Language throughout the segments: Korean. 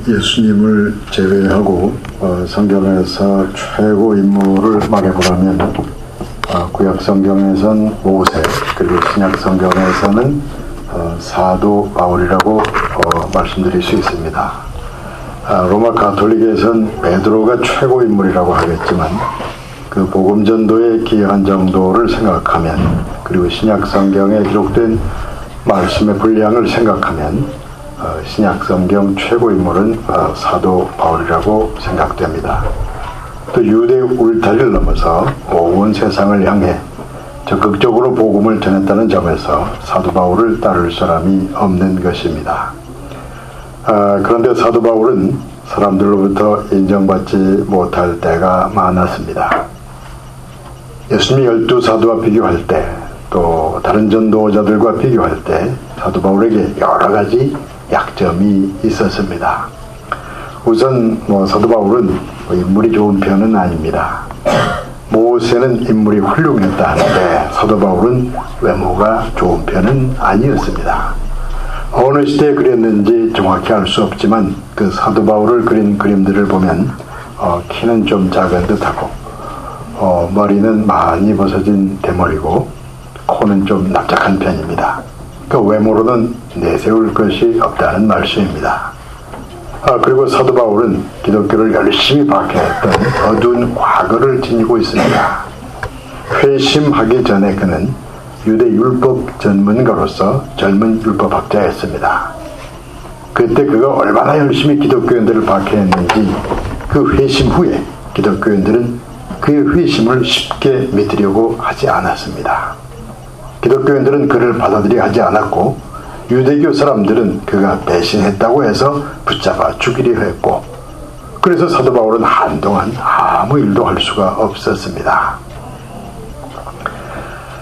예수님을 제외하고 성경에서 최고 인물을 말해보라면 구약 성경에서는 모세, 그리고 신약 성경에서는 사도 바울이라고 말씀드릴 수 있습니다. 로마 가톨릭에서는 베드로가 최고 인물이라고 하겠지만 그 복음 전도에 기여한 정도를 생각하면, 그리고 신약 성경에 기록된 말씀의 분량을 생각하면 신약 성경 최고 인물은 사도 바울이라고 생각됩니다. 또 유대 울타리를 넘어서 온 세상을 향해 적극적으로 복음을 전했다는 점에서 사도 바울을 따를 사람이 없는 것입니다. 그런데 사도 바울은 사람들로부터 인정받지 못할 때가 많았습니다. 예수님이 12사도와 비교할 때, 또 다른 전도자들과 비교할 때 사도 바울에게 여러 가지 약점이 있었습니다. 우선 사도 바울은 인물이 좋은 편은 아닙니다. 모세는 인물이 훌륭했다 하는데 사도 바울은 외모가 좋은 편은 아니었습니다. 어느 시대에 그렸는지 정확히 알 수 없지만 그 사도 바울을 그린 그림들을 보면 키는 좀 작은 듯하고 머리는 많이 벗어진 대머리고 코는 좀 납작한 편입니다. 그 외모로는 내세울 것이 없다는 말씀입니다. 그리고 사도 바울은 기독교를 열심히 박해했던 어두운 과거를 지니고 있습니다. 회심하기 전에 그는 유대 율법 전문가로서 젊은 율법학자였습니다. 그때 그가 얼마나 열심히 기독교인들을 박해했는지 그 회심 후에 기독교인들은 그의 회심을 쉽게 믿으려고 하지 않았습니다. 기독교인들은 그를 받아들여 하지 않았고 유대교 사람들은 그가 배신했다고 해서 붙잡아 죽이려 했고, 그래서 사도 바울은 한동안 아무 일도 할 수가 없었습니다.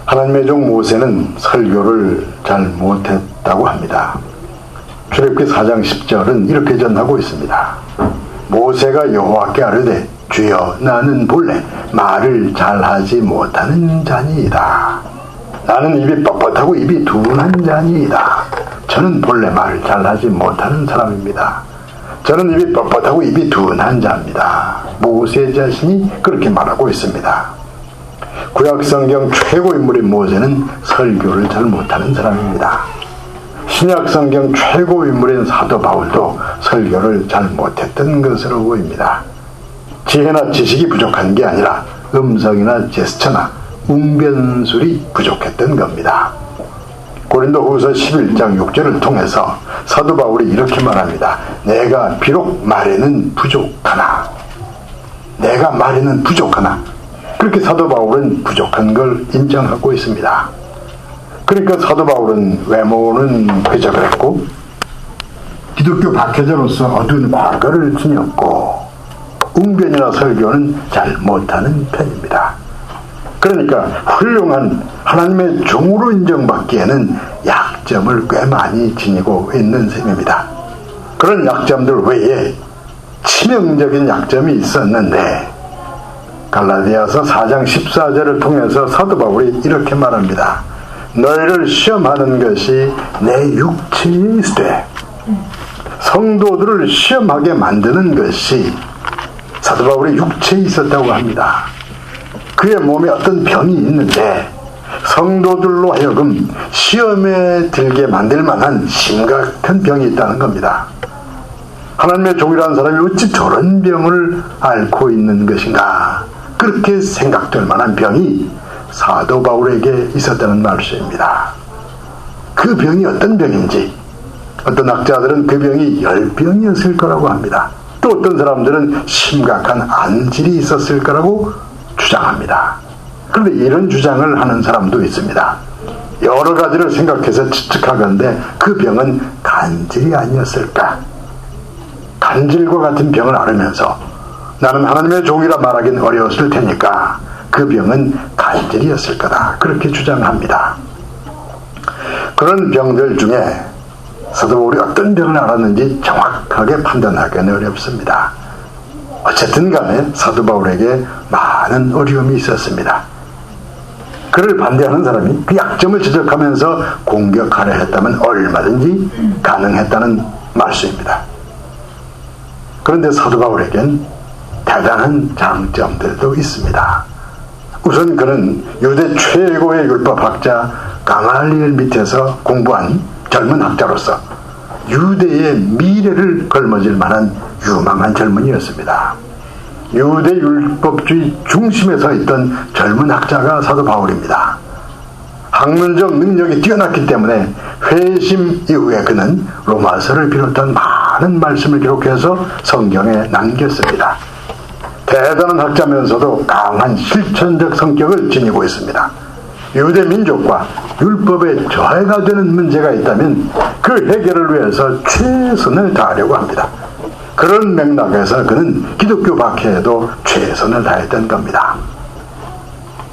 하나님의 종 모세는 설교를 잘 못했다고 합니다. 출애굽기 4장 10절은 이렇게 전하고 있습니다. 모세가 여호와께 아뢰되 주여 나는 본래 말을 잘하지 못하는 자니이다. 나는 입이 뻣뻣하고 입이 둔한 자니이다. 저는 본래 말을 잘하지 못하는 사람입니다. 저는 입이 뻣뻣하고 입이 둔한 자입니다. 모세 자신이 그렇게 말하고 있습니다. 구약 성경 최고 인물인 모세는 설교를 잘 못하는 사람입니다. 신약 성경 최고 인물인 사도 바울도 설교를 잘 못했던 것으로 보입니다. 지혜나 지식이 부족한 게 아니라 음성이나 제스처나 웅변술이 부족했던 겁니다. 고린도후서 11장 6절을 통해서 사도 바울이 이렇게 말합니다. 내가 비록 말에는 부족하나, 내가 말에는 부족하나, 그렇게 사도 바울은 부족한 걸 인정하고 있습니다. 그러니까 사도 바울은 외모는 그저 그랬고 기독교 박해자로서 어두운 과거를 지녔고 웅변이나 설교는 잘 못하는 편입니다. 그러니까 훌륭한 하나님의 종으로 인정받기에는 약점을 꽤 많이 지니고 있는 셈입니다. 그런 약점들 외에 치명적인 약점이 있었는데 갈라디아서 4장 14절을 통해서 사도 바울이 이렇게 말합니다. 너희를 시험하는 것이 내 육체에 있으되 성도들을 시험하게 만드는 것이 사도 바울의 육체에 있었다고 합니다. 그의 몸에 어떤 병이 있는데 성도들로 하여금 시험에 들게 만들 만한 심각한 병이 있다는 겁니다. 하나님의 종이라는 사람이 어찌 저런 병을 앓고 있는 것인가, 그렇게 생각될 만한 병이 사도 바울에게 있었다는 말씀입니다. 그 병이 어떤 병인지 어떤 학자들은 그 병이 열병이었을 거라고 합니다. 또 어떤 사람들은 심각한 안질이 있었을 거라고 주장합니다. 그런데 이런 주장을 하는 사람도 있습니다. 여러 가지를 생각해서 추측하건대 그 병은 간질이 아니었을까? 간질과 같은 병을 앓으면서 나는 하나님의 종이라 말하긴 어려웠을 테니까 그 병은 간질이었을 거다, 그렇게 주장합니다. 그런 병들 중에 사도 바울이 어떤 병을 앓았는지 정확하게 판단하기는 어렵습니다. 어쨌든 간에 사도 바울에게 많은 어려움이 있었습니다. 그를 반대하는 사람이 그 약점을 지적하면서 공격하려 했다면 얼마든지 가능했다는 말씀입니다. 그런데 사도 바울에겐 대단한 장점들도 있습니다. 우선 그는 유대 최고의 율법학자 가말리엘 밑에서 공부한 젊은 학자로서 유대의 미래를 걸머질 만한 유망한 젊은이였습니다. 유대 율법주의 중심에 서 있던 젊은 학자가 사도 바울입니다. 학문적 능력이 뛰어났기 때문에 회심 이후에 그는 로마서를 비롯한 많은 말씀을 기록해서 성경에 남겼습니다. 대단한 학자면서도 강한 실천적 성격을 지니고 있습니다. 유대 민족과 율법에 저해가 되는 문제가 있다면 그 해결을 위해서 최선을 다하려고 합니다. 그런 맥락에서 그는 기독교 박해에도 최선을 다했던 겁니다.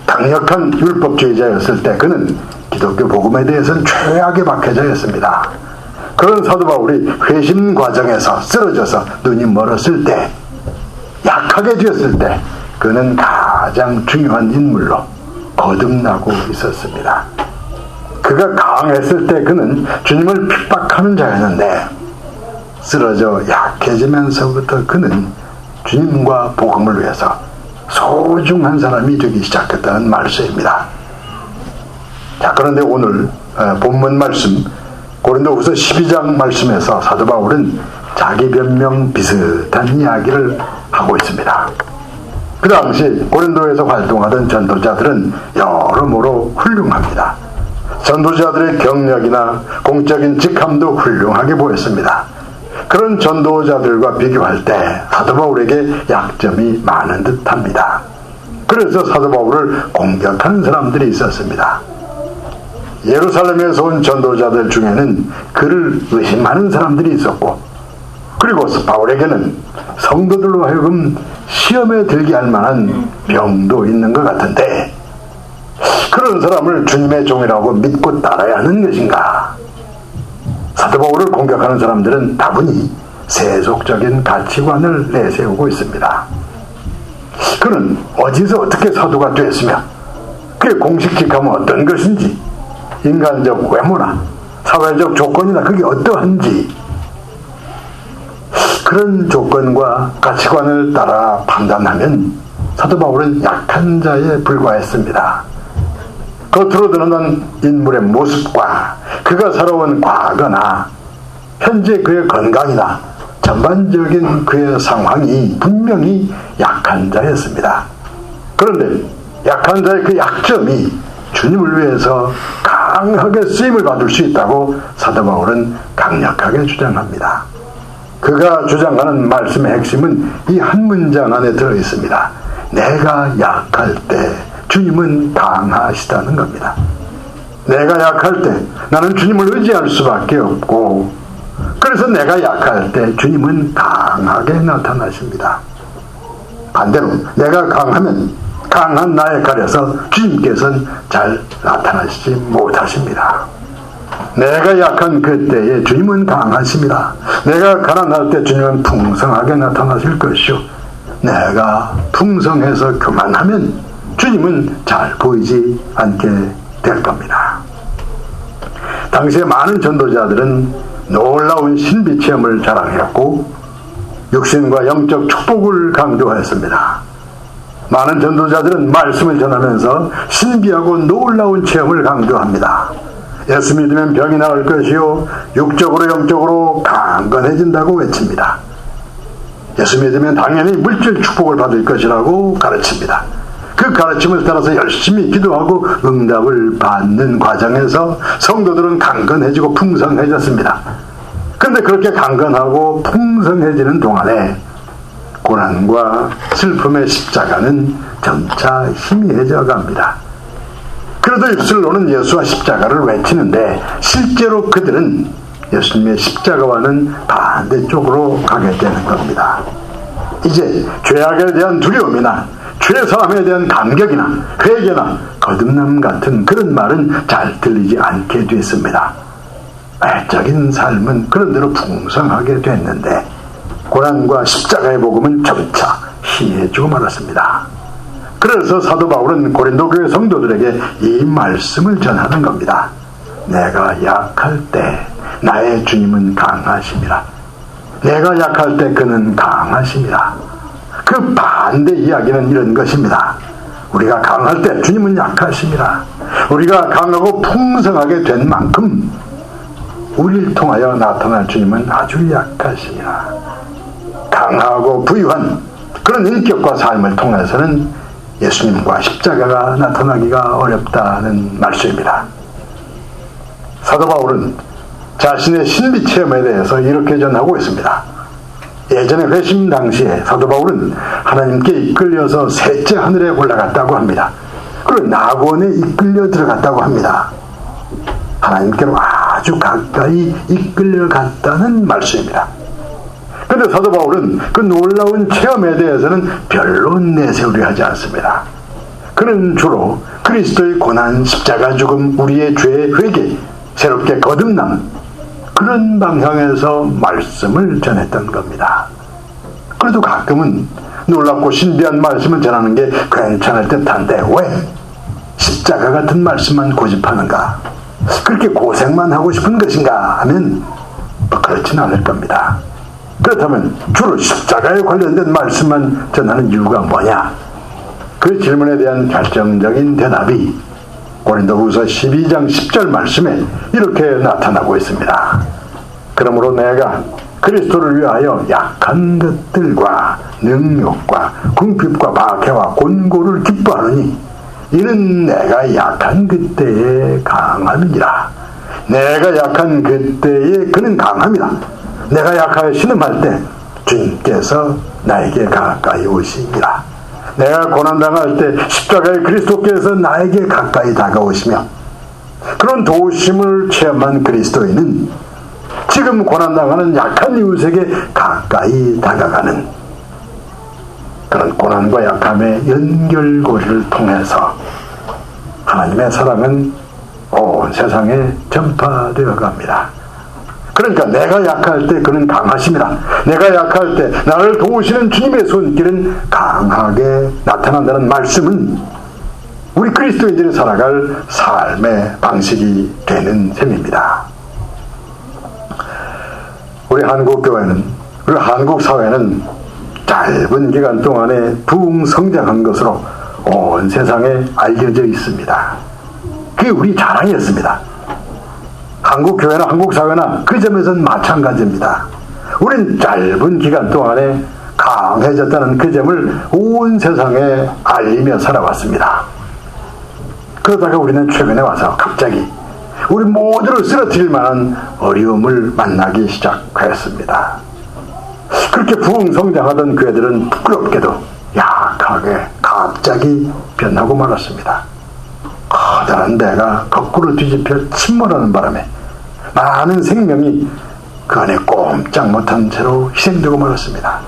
강력한 율법주의자였을 때 그는 기독교 복음에 대해서는 최악의 박해자였습니다. 그런 사도 바울이 회심 과정에서 쓰러져서 눈이 멀었을 때, 약하게 되었을 때 그는 가장 중요한 인물로 거듭나고 있었습니다. 그가 강했을 때 그는 주님을 핍박하는 자였는데 쓰러져 약해지면서부터 그는 주님과 복음을 위해서 소중한 사람이 되기 시작했다는 말씀입니다. 자, 그런데 오늘 본문 말씀 고린도후서 12장 말씀에서 사도 바울은 자기 변명 비슷한 이야기를 하고 있습니다. 그 당시 고린도에서 활동하던 전도자들은 여러모로 훌륭합니다. 전도자들의 경력이나 공적인 직함도 훌륭하게 보였습니다. 그런 전도자들과 비교할 때 사도 바울에게 약점이 많은 듯합니다. 그래서 사도 바울을 공격하는 사람들이 있었습니다. 예루살렘에서 온 전도자들 중에는 그를 의심하는 사람들이 있었고, 그리고 바울에게는 성도들로 하여금 시험에 들게 할 만한 병도 있는 것 같은데 그런 사람을 주님의 종이라고 믿고 따라야 하는 것인가? 사도 바울을 공격하는 사람들은 다분히 세속적인 가치관을 내세우고 있습니다. 그는 어디서 어떻게 사도가 되었으며 그의 공식 직함은 어떤 것인지, 인간적 외모나 사회적 조건이나 그게 어떠한지, 그런 조건과 가치관을 따라 판단하면 사도 바울은 약한 자에 불과했습니다. 겉으로 드러난 인물의 모습과 그가 살아온 과거나 현재 그의 건강이나 전반적인 그의 상황이 분명히 약한 자였습니다. 그런데 약한 자의 그 약점이 주님을 위해서 강하게 쓰임을 받을 수 있다고 사도 바울은 강력하게 주장합니다. 그가 주장하는 말씀의 핵심은 이 한 문장 안에 들어있습니다. 내가 약할 때 주님은 강하시다는 겁니다. 내가 약할 때 나는 주님을 의지할 수밖에 없고, 그래서 내가 약할 때 주님은 강하게 나타나십니다. 반대로 내가 강하면 강한 나에 가려서 주님께서는 잘 나타나시지 못하십니다. 내가 약한 그때에 주님은 강하십니다. 내가 가난할 때 주님은 풍성하게 나타나실 것이요, 내가 풍성해서 교만하면 주님은 잘 보이지 않게 될 겁니다. 당시에 많은 전도자들은 놀라운 신비 체험을 자랑했고 육신과 영적 축복을 강조했습니다. 많은 전도자들은 말씀을 전하면서 신비하고 놀라운 체험을 강조합니다. 예수 믿으면 병이 나을 것이요 육적으로 영적으로 강건해진다고 외칩니다. 예수 믿으면 당연히 물질 축복을 받을 것이라고 가르칩니다. 그 가르침을 따라서 열심히 기도하고 응답을 받는 과정에서 성도들은 강건해지고 풍성해졌습니다. 그런데 그렇게 강건하고 풍성해지는 동안에 고난과 슬픔의 십자가는 점차 희미해져 갑니다. 그래도 입술로는 예수와 십자가를 외치는데 실제로 그들은 예수님의 십자가와는 반대쪽으로 가게 되는 겁니다. 이제 죄악에 대한 두려움이나 죄사함에 대한 감격이나 회개나 거듭남 같은 그런 말은 잘 들리지 않게 됐습니다. 외적인 삶은 그런대로 풍성하게 됐는데 고난과 십자가의 복음은 점차 희미해지고 말았습니다. 그래서 사도 바울은 고린도 교회 성도들에게 이 말씀을 전하는 겁니다. 내가 약할 때 나의 주님은 강하심이라. 내가 약할 때 그는 강하십니다. 그 반대 이야기는 이런 것입니다. 우리가 강할 때 주님은 약하십니다. 우리가 강하고 풍성하게 된 만큼 우리를 통하여 나타날 주님은 아주 약하십니다. 강하고 부유한 그런 인격과 삶을 통해서는 예수님과 십자가가 나타나기가 어렵다는 말씀입니다. 사도 바울은 자신의 신비 체험에 대해서 이렇게 전하고 있습니다. 예전에 회심 당시에 사도 바울은 하나님께 이끌려서 셋째 하늘에 올라갔다고 합니다. 그리고 낙원에 이끌려 들어갔다고 합니다. 하나님께로 아주 가까이 이끌려갔다는 말씀입니다. 그런데 사도 바울은 그 놀라운 체험에 대해서는 별로 내세우려 하지 않습니다. 그는 주로 그리스도의 고난, 십자가 죽음, 우리의 죄, 회개, 새롭게 거듭남, 그런 방향에서 말씀을 전했던 겁니다. 그래도 가끔은 놀랍고 신비한 말씀을 전하는 게 괜찮을 듯한데 왜 십자가 같은 말씀만 고집하는가? 그렇게 고생만 하고 싶은 것인가 하면 그렇지는 않을 겁니다. 그렇다면 주로 십자가에 관련된 말씀만 전하는 이유가 뭐냐? 그 질문에 대한 결정적인 대답이 고린도후서 12장 10절 말씀에 이렇게 나타나고 있습니다. 그러므로 내가 그리스도를 위하여 약한 것들과 능욕과 궁핍과 박해와 곤고를 기뻐하느니 이는 내가 약한 그때에 강함이니라. 내가 약한 그때에 그는 강함이라. 내가 약하여 신음할 때 주님께서 나에게 가까이 오시니라. 내가 고난당할 때 십자가의 그리스도께서 나에게 가까이 다가오시며 그런 도우심을 체험한 그리스도인은 지금 고난당하는 약한 이웃에게 가까이 다가가는 그런 고난과 약함의 연결고리를 통해서 하나님의 사랑은 온 세상에 전파되어 갑니다. 그러니까 내가 약할 때 그는 강하심이라. 내가 약할 때 나를 도우시는 주님의 손길은 강하게 나타난다는 말씀은 우리 그리스도인들이 살아갈 삶의 방식이 되는 셈입니다. 우리 한국교회는, 우리 한국사회는 짧은 기간 동안에 부흥성장한 것으로 온 세상에 알려져 있습니다. 그게 우리 자랑이었습니다. 한국교회나 한국사회나 그 점에서는 마찬가지입니다. 우린 짧은 기간 동안에 강해졌다는 그 점을 온 세상에 알리며 살아왔습니다. 그러다가 우리는 최근에 와서 갑자기 우리 모두를 쓰러뜨릴 만한 어려움을 만나기 시작했습니다. 그렇게 부흥성장하던 교회들은 부끄럽게도 약하게 갑자기 변하고 말았습니다. 커다란 배가 거꾸로 뒤집혀 침몰하는 바람에 많은 생명이 그 안에 꼼짝 못한 채로 희생되고 말았습니다.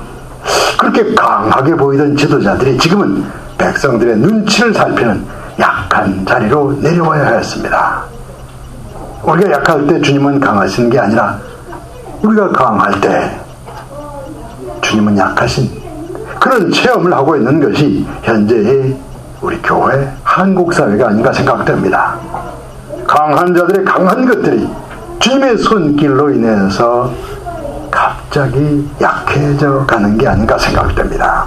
그렇게 강하게 보이던 지도자들이 지금은 백성들의 눈치를 살피는 약한 자리로 내려와야 하였습니다. 우리가 약할 때 주님은 강하신 게 아니라 우리가 강할 때 주님은 약하신 그런 체험을 하고 있는 것이 현재의 우리 교회 한국사회가 아닌가 생각됩니다. 강한 자들의 강한 것들이 주님의 손길로 인해서 갑자기 약해져 가는 게 아닌가 생각됩니다.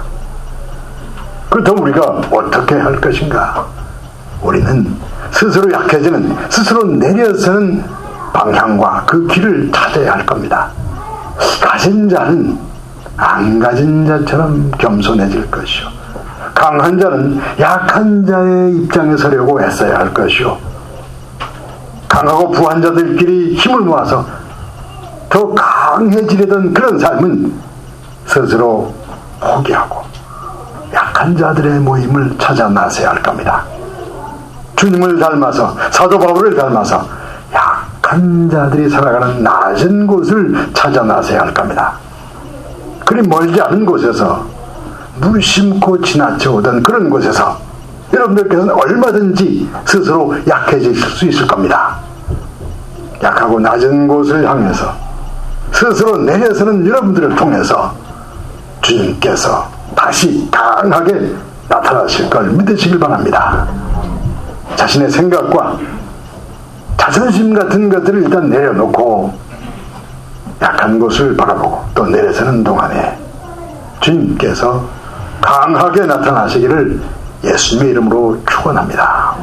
그렇다면 우리가 어떻게 할 것인가? 우리는 스스로 약해지는, 스스로 내려서는 방향과 그 길을 찾아야 할 겁니다. 가진 자는 안 가진 자처럼 겸손해질 것이요, 강한 자는 약한 자의 입장에 서려고 애써야 할 것이요, 강하고 부한 자들끼리 힘을 모아서 더 강해지려던 그런 삶은 스스로 포기하고 약한 자들의 모임을 찾아 나서야 할 겁니다. 주님을 닮아서, 사도 바울을 닮아서 약한 자들이 살아가는 낮은 곳을 찾아 나서야 할 겁니다. 그리 멀지 않은 곳에서, 무심코 지나쳐오던 그런 곳에서 여러분들께서는 얼마든지 스스로 약해질 수 있을 겁니다. 약하고 낮은 곳을 향해서 스스로 내려서는 여러분들을 통해서 주님께서 다시 강하게 나타나실 걸 믿으시길 바랍니다. 자신의 생각과 자존심 같은 것들을 일단 내려놓고 약한 곳을 바라보고 또 내려서는 동안에 주님께서 강하게 나타나시기를 예수님의 이름으로 축원합니다.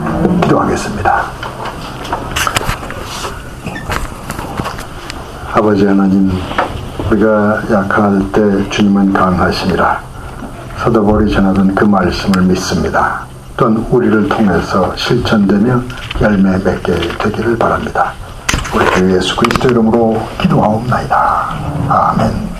기도하겠습니다. 아버지 하나님, 우리가 약할 때 주님은 강하심이라 서도벌이 전하던 그 말씀을 믿습니다. 또한 우리를 통해서 실천되며 열매 맺게 되기를 바랍니다. 우리 주 예수 그리스도 이름으로 기도하옵나이다. 아멘.